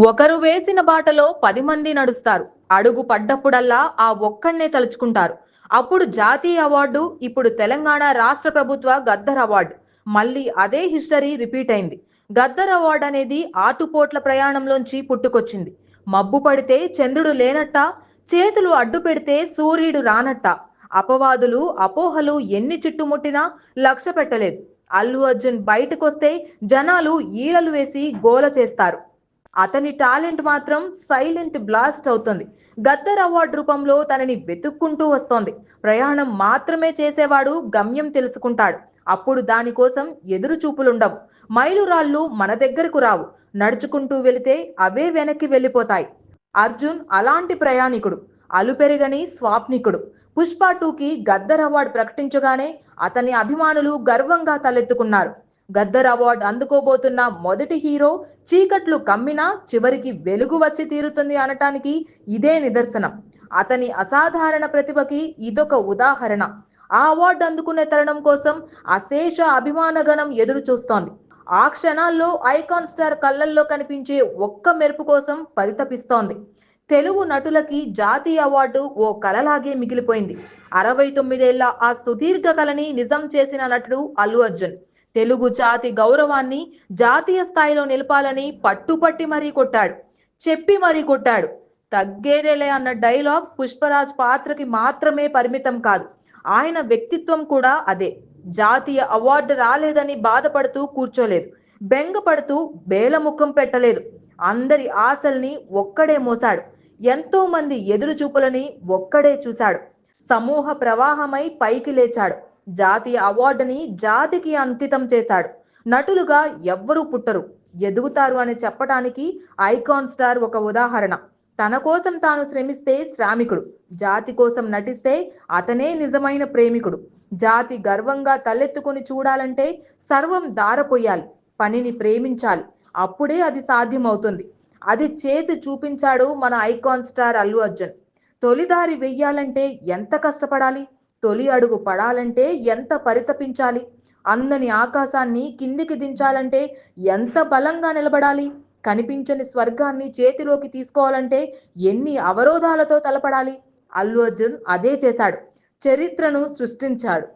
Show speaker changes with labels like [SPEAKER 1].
[SPEAKER 1] ఒకరు వేసిన బాటలో 10 మంది నడుస్తారు. అడుగు పడ్డప్పుడల్లా ఆ ఒక్కడినే తలుచుకుంటారు. అప్పుడు జాతీయ అవార్డు, ఇప్పుడు తెలంగాణ రాష్ట్ర ప్రభుత్వ గద్దర్ అవార్డు. మళ్ళీ అదే హిస్టరీ రిపీట్ అయింది. గద్దర్ అవార్డు అనేది ఆటుపోట్ల ప్రయాణంలోంచి పుట్టుకొచ్చింది. మబ్బు పడితే చంద్రుడు లేనట్ట, చేతులు అడ్డు పెడితే సూర్యుడు రానట్ట. అపవాదులు, అపోహలు ఎన్ని చుట్టుముట్టినా లక్ష్య పెట్టలేదు. అల్లు అర్జున్ బయటకొస్తే జనాలు ఈలలు వేసి గోల చేస్తారు. అతని టాలెంట్ మాత్రం సైలెంట్ బ్లాస్ట్ అవుతుంది. గద్దర్ అవార్డు రూపంలో తనని వెతుక్కుంటూ వస్తోంది. ప్రయాణం మాత్రమే చేసేవాడు గమ్యం తెలుసుకుంటాడు. అప్పుడు దానికోసం ఎదురు చూపులుండవు. మైలురాళ్ళు మన దగ్గరకు రావు. నడుచుకుంటూ వెళితే అవే వెనక్కి వెళ్ళిపోతాయి. అర్జున్ అలాంటి ప్రయాణికుడు. అలుపెరగని స్వాప్నికుడు. పుష్ప 2కి గద్దర్ అవార్డు ప్రకటించగానే అతని అభిమానులు గర్వంగా తలెత్తుకున్నారు. గద్దర్ అవార్డు అందుకోబోతున్న మొదటి హీరో చీకట్లు కమ్మినా చివరికి వెలుగు వచ్చి తీరుతుంది అనటానికి ఇదే నిదర్శనం. అతని అసాధారణ ప్రతిభకి ఇదొక ఉదాహరణ. ఆ అవార్డు అందుకునే తరుణం కోసం అశేష అభిమానగణం ఎదురు చూస్తోంది. ఆ క్షణాల్లో ఐకాన్ స్టార్ కళ్ళల్లో కనిపించే ఒక్క మెరుపు కోసం పరితపిస్తోంది. తెలుగు నటులకి జాతీయ అవార్డు ఓ కలలాగే మిగిలిపోయింది. 69 ఆ సుదీర్ఘ కలని నిజం చేసిన నటుడు అల్లు అర్జున్. తెలుగు జాతి గౌరవాన్ని జాతీయ స్థాయిలో నిలపాలని పట్టుపట్టి మరీ కొట్టాడు. చెప్పి మరీ కొట్టాడు. తగ్గేదేలే అన్న డైలాగ్ పుష్పరాజ్ పాత్రకి మాత్రమే పరిమితం కాదు. ఆయన వ్యక్తిత్వం కూడా అదే. జాతీయ అవార్డు రాలేదని బాధపడుతూ కూర్చోలేదు. బెంగపడుతూ బేలముఖం పెట్టలేదు. అందరి ఆశల్ని ఒక్కడే మోశాడు. ఎంతో మంది ఎదురు చూపులని ఒక్కడే చూశాడు. సమూహ ప్రవాహమై పైకి లేచాడు. జాతీయ అవార్డుని జాతికి అంకితం చేశాడు. నటులుగా ఎవ్వరూ పుట్టరు, ఎదుగుతారు అని చెప్పటానికి ఐకాన్ స్టార్ ఒక ఉదాహరణ. తన కోసం తాను శ్రమిస్తే శ్రామికుడు, జాతి కోసం నటిస్తే అతనే నిజమైన ప్రేమికుడు. జాతి గర్వంగా తలెత్తుకుని చూడాలంటే సర్వం దారపోయాలి, పనిని ప్రేమించాలి. అప్పుడే అది సాధ్యమవుతుంది. అది చేసి చూపించాడు మన ఐకాన్ స్టార్ అల్లు అర్జున్. తొలిదారి వెయ్యాలంటే ఎంత కష్టపడాలి, తొలి అడుగు పడాలంటే ఎంత పరితపించాలి, అందని ఆకాశాన్ని కిందికి దించాలంటే ఎంత బలంగా నిలబడాలి, కనిపించని స్వర్గాన్ని చేతిలోకి తీసుకోవాలంటే ఎన్ని అవరోధాలతో తలపడాలి. అల్లు అర్జున్ అదే చేశాడు. చరిత్రను సృష్టించాడు.